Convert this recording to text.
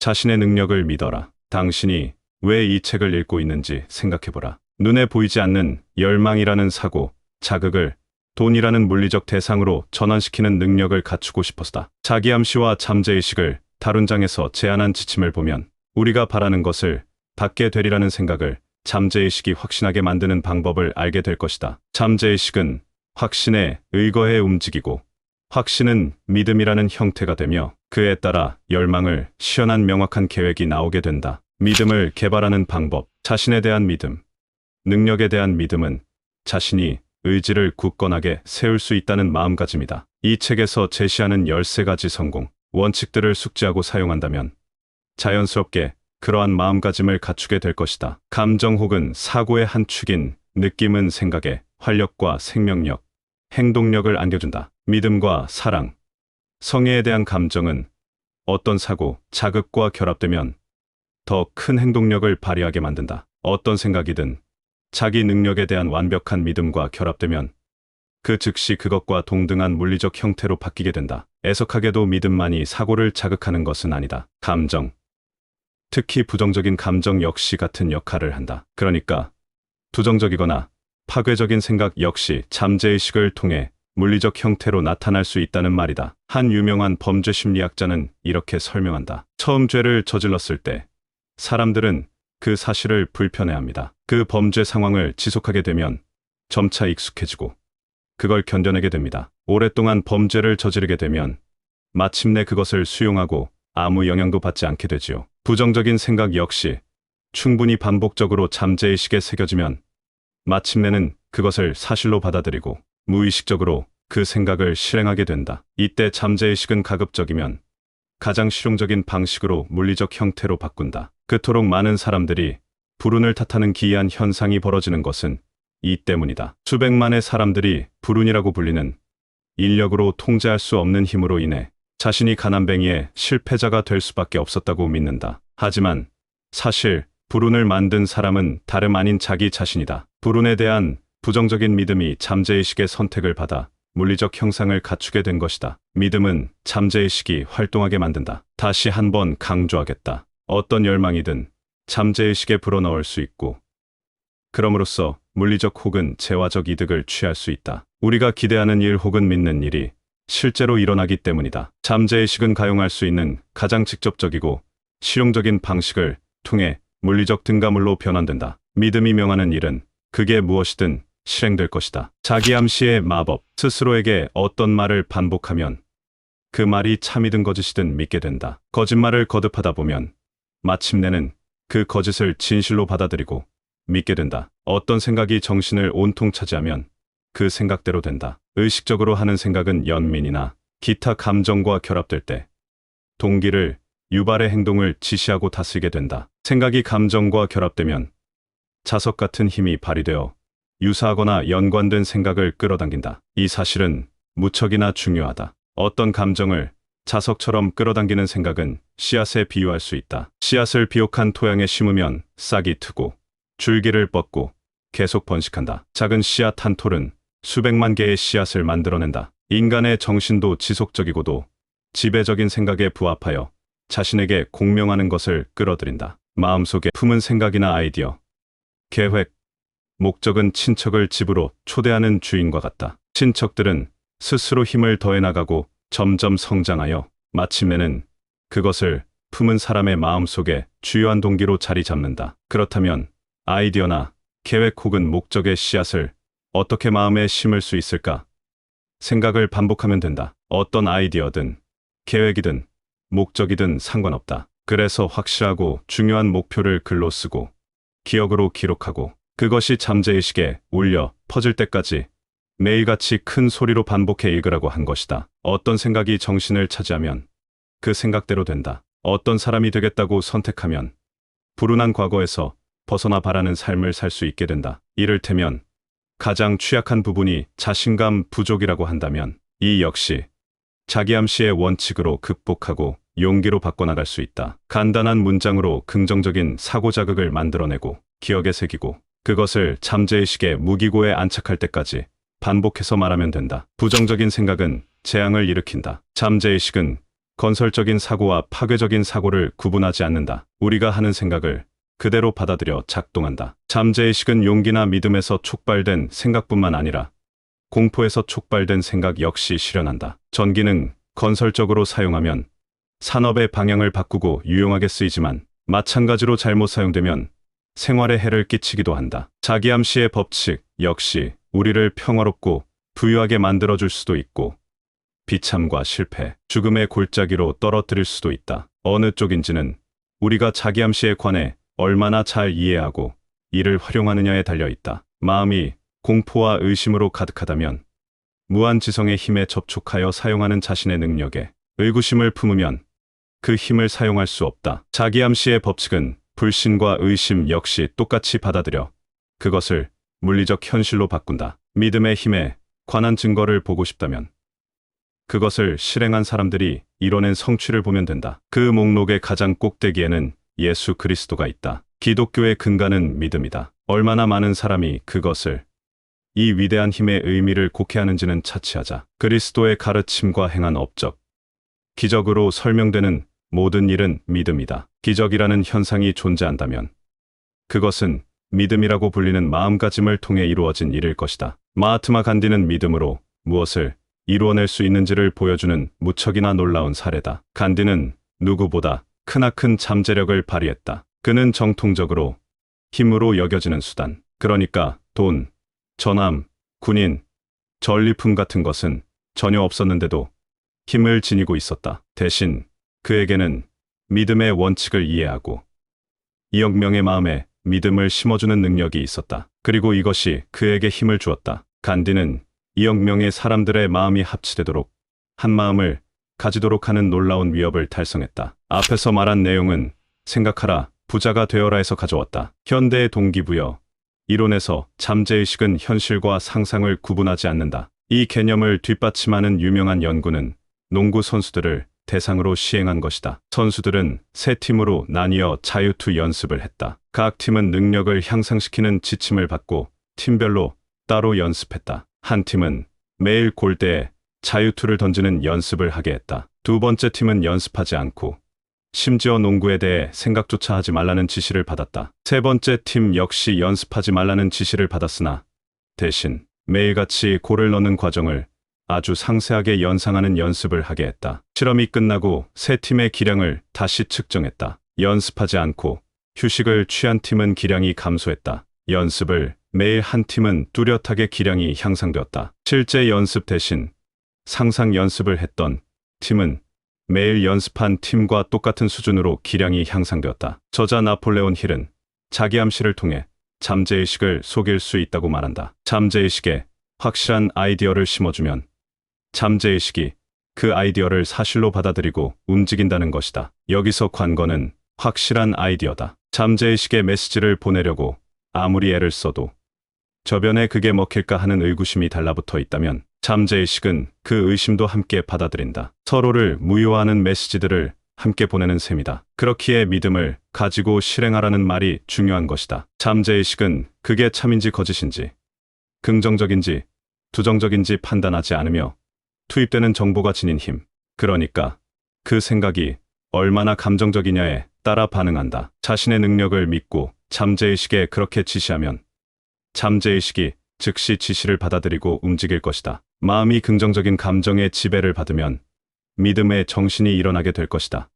자신의 능력을 믿어라. 당신이 왜 이 책을 읽고 있는지 생각해보라. 눈에 보이지 않는 열망이라는 사고, 자극을 돈이라는 물리적 대상으로 전환시키는 능력을 갖추고 싶어서다. 자기암시와 잠재의식을 다룬 장에서 제안한 지침을 보면 우리가 바라는 것을 받게 되리라는 생각을 잠재의식이 확신하게 만드는 방법을 알게 될 것이다. 잠재의식은 확신에 의거해 움직이고 확신은 믿음이라는 형태가 되며 그에 따라 열망을 시연한 명확한 계획이 나오게 된다. 믿음을 개발하는 방법, 자신에 대한 믿음, 능력에 대한 믿음은 자신이 의지를 굳건하게 세울 수 있다는 마음가짐이다. 이 책에서 제시하는 13가지 성공 원칙들을 숙지하고 사용한다면 자연스럽게 그러한 마음가짐을 갖추게 될 것이다. 감정 혹은 사고의 한 축인 느낌은 생각에 활력과 생명력, 행동력을 안겨준다. 믿음과 사랑, 성애에 대한 감정은 어떤 사고, 자극과 결합되면 더 큰 행동력을 발휘하게 만든다. 어떤 생각이든 자기 능력에 대한 완벽한 믿음과 결합되면 그 즉시 그것과 동등한 물리적 형태로 바뀌게 된다. 애석하게도 믿음만이 사고를 자극하는 것은 아니다. 감정, 특히 부정적인 감정 역시 같은 역할을 한다. 그러니까 부정적이거나 파괴적인 생각 역시 잠재의식을 통해 물리적 형태로 나타날 수 있다는 말이다. 한 유명한 범죄 심리학자는 이렇게 설명한다. 처음 죄를 저질렀을 때 사람들은 그 사실을 불편해합니다. 그 범죄 상황을 지속하게 되면 점차 익숙해지고 그걸 견뎌내게 됩니다. 오랫동안 범죄를 저지르게 되면 마침내 그것을 수용하고 아무 영향도 받지 않게 되지요. 부정적인 생각 역시 충분히 반복적으로 잠재의식에 새겨지면 마침내는 그것을 사실로 받아들이고 무의식적으로 그 생각을 실행하게 된다. 이때 잠재의식은 가급적이면 가장 실용적인 방식으로 물리적 형태로 바꾼다. 그토록 많은 사람들이 불운을 탓하는 기이한 현상이 벌어지는 것은 이 때문이다. 수백만의 사람들이 불운이라고 불리는 인력으로 통제할 수 없는 힘으로 인해 자신이 가난뱅이의 실패자가 될 수밖에 없었다고 믿는다. 하지만 사실 불운을 만든 사람은 다름 아닌 자기 자신이다. 불운에 대한 부정적인 믿음이 잠재의식의 선택을 받아 물리적 형상을 갖추게 된 것이다. 믿음은 잠재의식이 활동하게 만든다. 다시 한번 강조하겠다. 어떤 열망이든 잠재의식에 불어넣을 수 있고 그럼으로써 물리적 혹은 재화적 이득을 취할 수 있다. 우리가 기대하는 일 혹은 믿는 일이 실제로 일어나기 때문이다. 잠재의식은 가용할 수 있는 가장 직접적이고 실용적인 방식을 통해 물리적 등가물로 변환된다. 믿음이 명하는 일은 그게 무엇이든 실행될 것이다. 자기암시의 마법, 스스로에게 어떤 말을 반복하면 그 말이 참이든 거짓이든 믿게 된다. 거짓말을 거듭하다 보면 마침내는 그 거짓을 진실로 받아들이고 믿게 된다. 어떤 생각이 정신을 온통 차지하면 그 생각대로 된다. 의식적으로 하는 생각은 연민이나 기타 감정과 결합될 때 동기를 유발의 행동을 지시하고 다스리게 된다. 생각이 감정과 결합되면 자석 같은 힘이 발휘되어 유사하거나 연관된 생각을 끌어당긴다. 이 사실은 무척이나 중요하다. 어떤 감정을 자석처럼 끌어당기는 생각은 씨앗에 비유할 수 있다. 씨앗을 비옥한 토양에 심으면 싹이 트고 줄기를 뻗고 계속 번식한다. 작은 씨앗 한 톨은 수백만 개의 씨앗을 만들어낸다. 인간의 정신도 지속적이고도 지배적인 생각에 부합하여 자신에게 공명하는 것을 끌어들인다. 마음속에 품은 생각이나 아이디어, 계획, 목적은 친척을 집으로 초대하는 주인과 같다. 친척들은 스스로 힘을 더해나가고 점점 성장하여 마침내는 그것을 품은 사람의 마음속에 주요한 동기로 자리 잡는다. 그렇다면 아이디어나 계획 혹은 목적의 씨앗을 어떻게 마음에 심을 수 있을까? 생각을 반복하면 된다. 어떤 아이디어든 계획이든 목적이든 상관없다. 그래서 확실하고 중요한 목표를 글로 쓰고 기억으로 기록하고 그것이 잠재의식에 울려 퍼질 때까지 매일같이 큰 소리로 반복해 읽으라고 한 것이다. 어떤 생각이 정신을 차지하면 그 생각대로 된다. 어떤 사람이 되겠다고 선택하면 불운한 과거에서 벗어나 바라는 삶을 살 수 있게 된다. 이를테면 가장 취약한 부분이 자신감 부족이라고 한다면 이 역시 자기암시의 원칙으로 극복하고 용기로 바꿔나갈 수 있다. 간단한 문장으로 긍정적인 사고 자극을 만들어내고 기억에 새기고 그것을 잠재의식의 무기고에 안착할 때까지 반복해서 말하면 된다. 부정적인 생각은 재앙을 일으킨다. 잠재의식은 건설적인 사고와 파괴적인 사고를 구분하지 않는다. 우리가 하는 생각을 그대로 받아들여 작동한다. 잠재의식은 용기나 믿음에서 촉발된 생각뿐만 아니라 공포에서 촉발된 생각 역시 실현한다. 전기는 건설적으로 사용하면 산업의 방향을 바꾸고 유용하게 쓰이지만 마찬가지로 잘못 사용되면 생활에 해를 끼치기도 한다. 자기암시의 법칙 역시 우리를 평화롭고 부유하게 만들어줄 수도 있고 비참과 실패, 죽음의 골짜기로 떨어뜨릴 수도 있다. 어느 쪽인지는 우리가 자기암시에 관해 얼마나 잘 이해하고 이를 활용하느냐에 달려있다. 마음이 공포와 의심으로 가득하다면 무한지성의 힘에 접촉하여 사용하는 자신의 능력에 의구심을 품으면 그 힘을 사용할 수 없다. 자기암시의 법칙은 불신과 의심 역시 똑같이 받아들여 그것을 물리적 현실로 바꾼다. 믿음의 힘에 관한 증거를 보고 싶다면 그것을 실행한 사람들이 이뤄낸 성취를 보면 된다. 그 목록의 가장 꼭대기에는 예수 그리스도가 있다. 기독교의 근간은 믿음이다. 얼마나 많은 사람이 그것을 이 위대한 힘의 의미를 곡해하는지는 차치하자. 그리스도의 가르침과 행한 업적, 기적으로 설명되는 모든 일은 믿음이다. 기적이라는 현상이 존재한다면 그것은 믿음이라고 불리는 마음가짐을 통해 이루어진 일일 것이다. 마하트마 간디는 믿음으로 무엇을 이루어낼 수 있는지를 보여주는 무척이나 놀라운 사례다. 간디는 누구보다 크나큰 잠재력을 발휘했다. 그는 정통적으로 힘으로 여겨지는 수단, 그러니까 돈, 전함, 군인, 전리품 같은 것은 전혀 없었는데도 힘을 지니고 있었다. 대신 그에게는 믿음의 원칙을 이해하고 2억 명의 마음에 믿음을 심어주는 능력이 있었다. 그리고 이것이 그에게 힘을 주었다. 간디는 2억 명의 사람들의 마음이 합치되도록 한 마음을 가지도록 하는 놀라운 위협을 달성했다. 앞에서 말한 내용은 생각하라, 부자가 되어라에서 가져왔다. 현대의 동기부여 이론에서 잠재의식은 현실과 상상을 구분하지 않는다. 이 개념을 뒷받침하는 유명한 연구는 농구 선수들을 대상으로 시행한 것이다. 선수들은 세 팀으로 나뉘어 자유투 연습을 했다. 각 팀은 능력을 향상시키는 지침을 받고 팀별로 따로 연습했다. 한 팀은 매일 골대에 자유투를 던지는 연습을 하게 했다. 두 번째 팀은 연습하지 않고 심지어 농구에 대해 생각조차 하지 말라는 지시를 받았다. 세 번째 팀 역시 연습하지 말라는 지시를 받았으나 대신 매일같이 골을 넣는 과정을 아주 상세하게 연상하는 연습을 하게 했다. 실험이 끝나고 세 팀의 기량을 다시 측정했다. 연습하지 않고 휴식을 취한 팀은 기량이 감소했다. 연습을 매일 한 팀은 뚜렷하게 기량이 향상되었다. 실제 연습 대신 상상 연습을 했던 팀은 매일 연습한 팀과 똑같은 수준으로 기량이 향상되었다. 저자 나폴레온 힐은 자기암시를 통해 잠재의식을 속일 수 있다고 말한다. 잠재의식에 확실한 아이디어를 심어주면 잠재의식이 그 아이디어를 사실로 받아들이고 움직인다는 것이다. 여기서 관건은 확실한 아이디어다. 잠재의식의 메시지를 보내려고 아무리 애를 써도 저변에 그게 먹힐까 하는 의구심이 달라붙어 있다면 잠재의식은 그 의심도 함께 받아들인다. 서로를 무효화하는 메시지들을 함께 보내는 셈이다. 그렇기에 믿음을 가지고 실행하라는 말이 중요한 것이다. 잠재의식은 그게 참인지 거짓인지, 긍정적인지 부정적인지 판단하지 않으며 투입되는 정보가 지닌 힘, 그러니까 그 생각이 얼마나 감정적이냐에 따라 반응한다. 자신의 능력을 믿고 잠재의식에 그렇게 지시하면 잠재의식이 즉시 지시를 받아들이고 움직일 것이다. 마음이 긍정적인 감정의 지배를 받으면 믿음의 정신이 일어나게 될 것이다.